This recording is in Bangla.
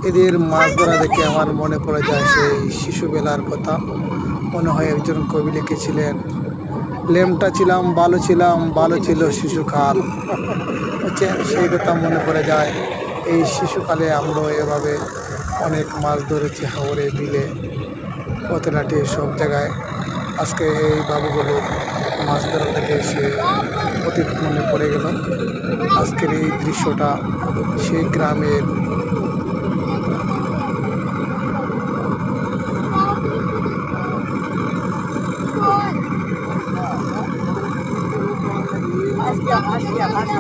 এদের মাছ ধরা দেখে আমার মনে পড়ে যায় সেই শিশুবেলার কথা। মনে হয় একজন কবি লিখেছিলেন, লেমটা ছিলাম ভালো ছিল শিশুকাল। হচ্ছে সেই কথা মনে পড়ে যায়। এই শিশুকালে আমরা এভাবে অনেক মাছ ধরেছি, হাওরে বিলে পথলাটি সব জায়গায়। আজকে এই বাবুগুলো মাছ ধরা থেকে সে অতীত মনে পড়ে গেল। আজকের এই দৃশ্যটা সেই গ্রামের। Asya.